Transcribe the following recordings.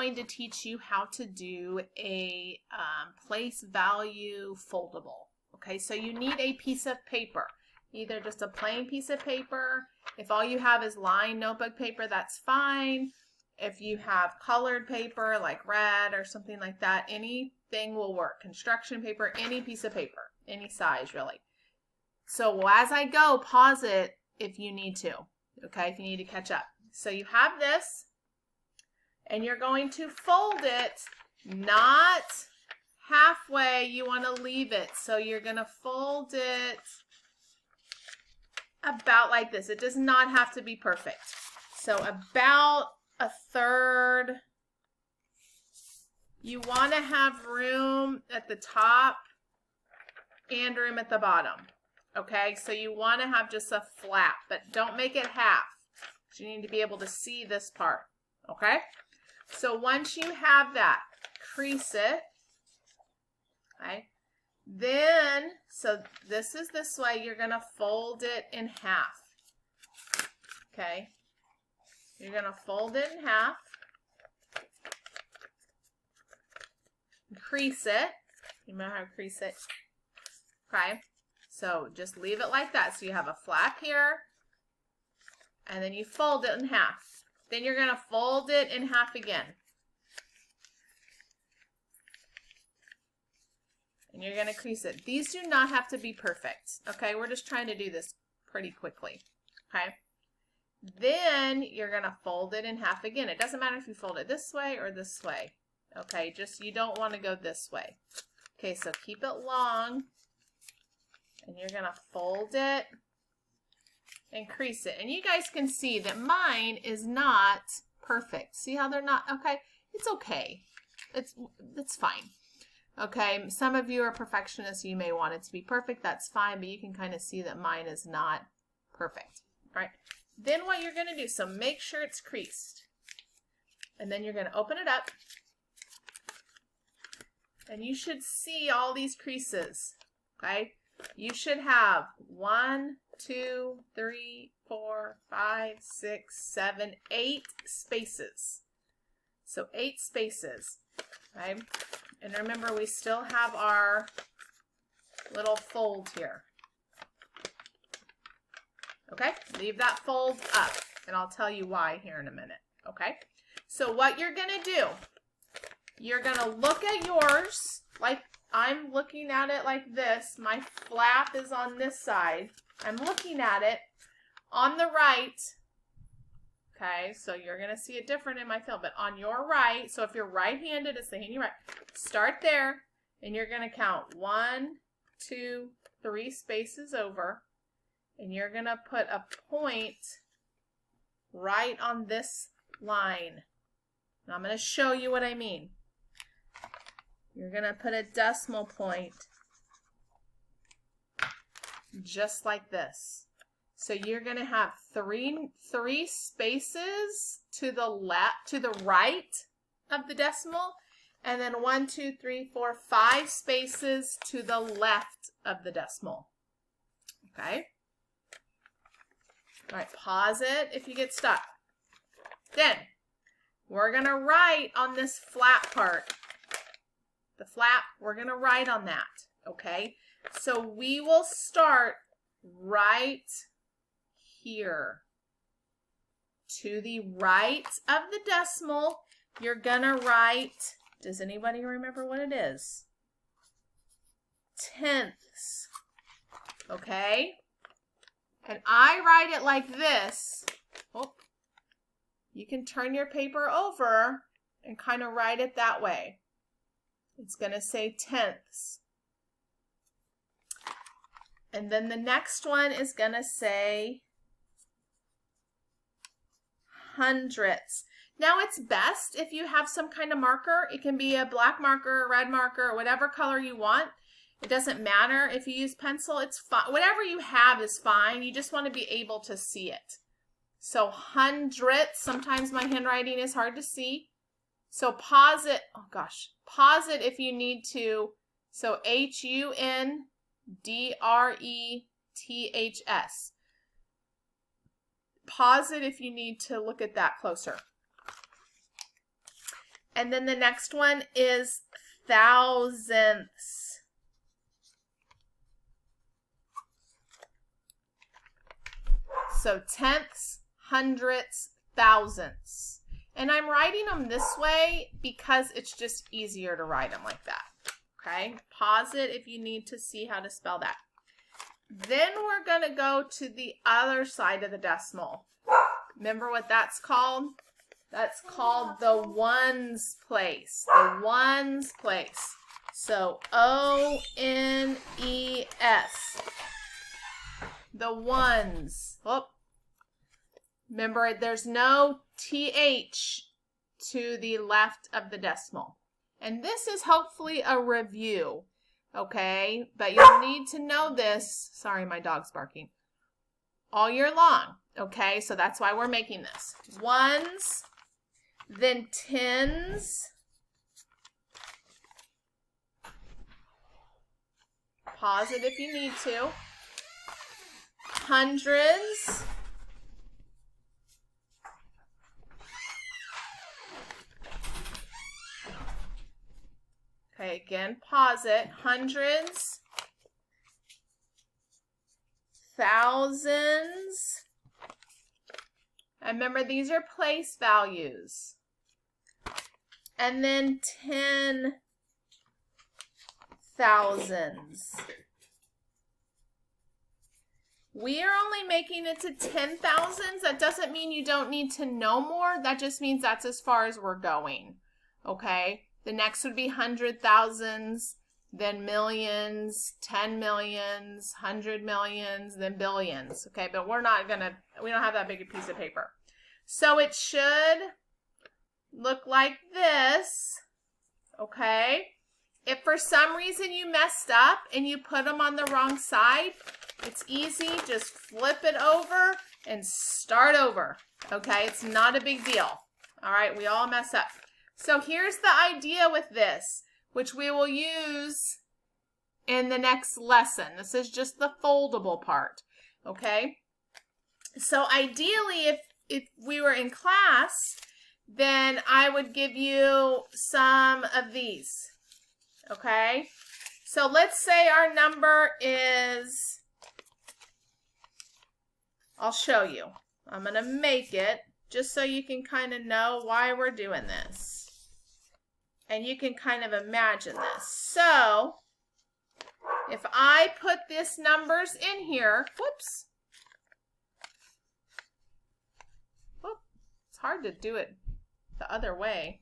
going to teach you how to do a place value foldable. Okay, so you need a piece of paper, either just a plain piece of paper. If all you have is lined notebook paper, that's fine. If you have colored paper like red or something like that, anything will work. Construction paper, any piece of paper, any size really. So as I go, pause it if you need to, okay, if you need to catch up. So you have this, and you're going to fold it, not halfway, you want to leave it. So you're going to fold it about like this. It does not have to be perfect. So about a third. You want to have room at the top and room at the bottom. Okay, so you want to have just a flap, but don't make it half. You need to be able to see this part. Okay, so once you have that, crease it. Okay, then, so this is this way, you're going to fold it in half. Okay, you're going to fold it in half, crease it. You know how to crease it. Okay, so just leave it like that. So you have a flap here, and then you fold it in half. Then you're going to fold it in half again. And you're going to crease it. These do not have to be perfect. Okay, we're just trying to do this pretty quickly. Okay, then you're going to fold it in half again. It doesn't matter if you fold it this way or this way. Okay, just you don't want to go this way. Okay, so keep it long. And you're going to fold it and crease it. And you guys can see that mine is not perfect. See how they're not? Okay, it's okay. It's fine. Okay, some of you are perfectionists. You may want it to be perfect. That's fine, but you can kind of see that mine is not perfect. All right, then what you're going to do, so make sure it's creased. And then you're going to open it up. And you should see all these creases. Okay, you should have 1, 2, 3, 4, 5, 6, 7, 8 spaces. So 8 spaces. Okay, and remember we still have our little fold here. Okay, leave that fold up, and I'll tell you why here in a minute. Okay, so what you're going to do, you're going to look at yours like I'm looking at it like this. My flap is on this side. I'm looking at it on the right. Okay, so you're going to see it different in my film, but on your right, so if you're right-handed, it's the hand you right. Start there, and you're going to count 1, 2, 3 spaces over, and you're going to put a point right on this line. And I'm going to show you what I mean. You're going to put a decimal point just like this. So you're going to have three spaces to the left, to the right of the decimal, and then 1, 2, 3, 4, 5 spaces to the left of the decimal. Okay. All right, pause it if you get stuck. Then we're going to write on this flap part. The flap, we're going to write on that. Okay. So we will start right here. To the right of the decimal, you're going to write, does anybody remember what it is? Tenths. Okay? And I write it like this. Oh, you can turn your paper over and kind of write it that way. It's going to say tenths. And then the next one is going to say hundredths. Now it's best if you have some kind of marker. It can be a black marker, a red marker, or whatever color you want. It doesn't matter if you use pencil. It's fine. Whatever you have is fine. You just want to be able to see it. So hundredths, sometimes my handwriting is hard to see. So pause it. Oh gosh. Pause it if you need to. So HUNDRETHS. Pause it if you need to look at that closer. And then the next one is thousandths. So tenths, hundredths, thousandths. And I'm writing them this way because it's just easier to write them like that. Okay, pause it if you need to see how to spell that. Then we're going to go to the other side of the decimal. Remember what that's called? That's called the ones place. The ones place. So O-N-E-S. The ones. Oh. Remember, there's no TH to the left of the decimal. And this is hopefully a review, okay? But you'll need to know this. Sorry, my dog's barking. All year long, okay? So that's why we're making this. Ones, then tens. Pause it if you need to. Hundreds. Okay, again, pause it. Hundreds, thousands. And remember, these are place values. And then 10,000s. We are only making it to 10,000s. That doesn't mean you don't need to know more. That just means that's as far as we're going. Okay? The next would be 100,000s, then millions, 10 millions, 100 millions, then billions. Okay, but we don't have that big a piece of paper. So it should look like this. Okay? If for some reason you messed up and you put them on the wrong side, it's easy. Just flip it over and start over. Okay? It's not a big deal. All right? We all mess up. So here's the idea with this, which we will use in the next lesson. This is just the foldable part, okay? So ideally, if we were in class, then I would give you some of these, okay? So let's say our number is, I'll show you. I'm going to make it just so you can kind of know why we're doing this. And you can kind of imagine this. So, if I put this numbers in here, whoops. Whoop, it's hard to do it the other way.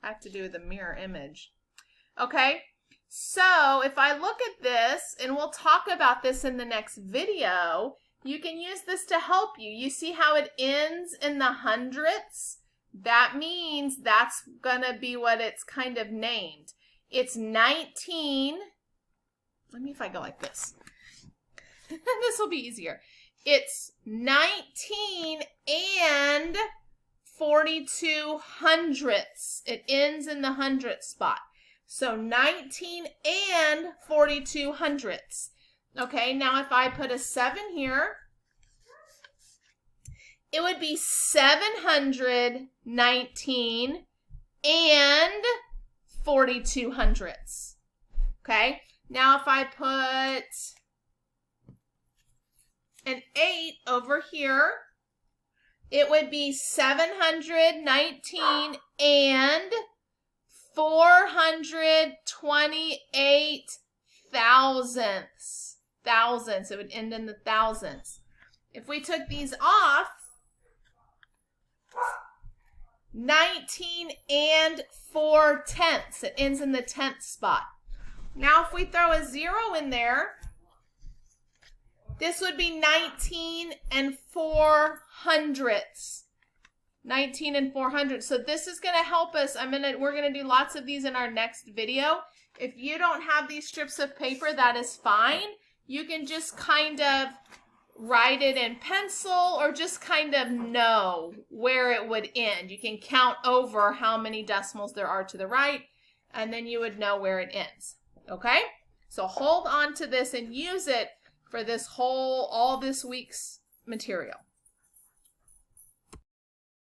I have to do the mirror image. Okay, so if I look at this, and we'll talk about this in the next video, you can use this to help you. You see how it ends in the hundredths? That means that's going to be what it's kind of named. It's 19. Let me if I go like this. This will be easier. It's 19 and 42 hundredths. It ends in the hundredth spot. So 19 and 42 hundredths. Okay, now if I put a 7 here, it would be 719 and 42 hundredths. Okay, now if I put an 8 over here, it would be 719 and 428 thousandths. Thousandths, it would end in the thousandths. If we took these off, 19 and 4/10. It ends in the 10th spot. Now if we throw a 0 in there, this would be 19 and 4 hundredths. 19 and 4 hundredths. So this is going to help us. We're going to do lots of these in our next video. If you don't have these strips of paper, that is fine. You can just kind of write it in pencil or just kind of know where it would end. You can count over how many decimals there are to the right, and then you would know where it ends. Okay? So hold on to this and use it for this all this week's material.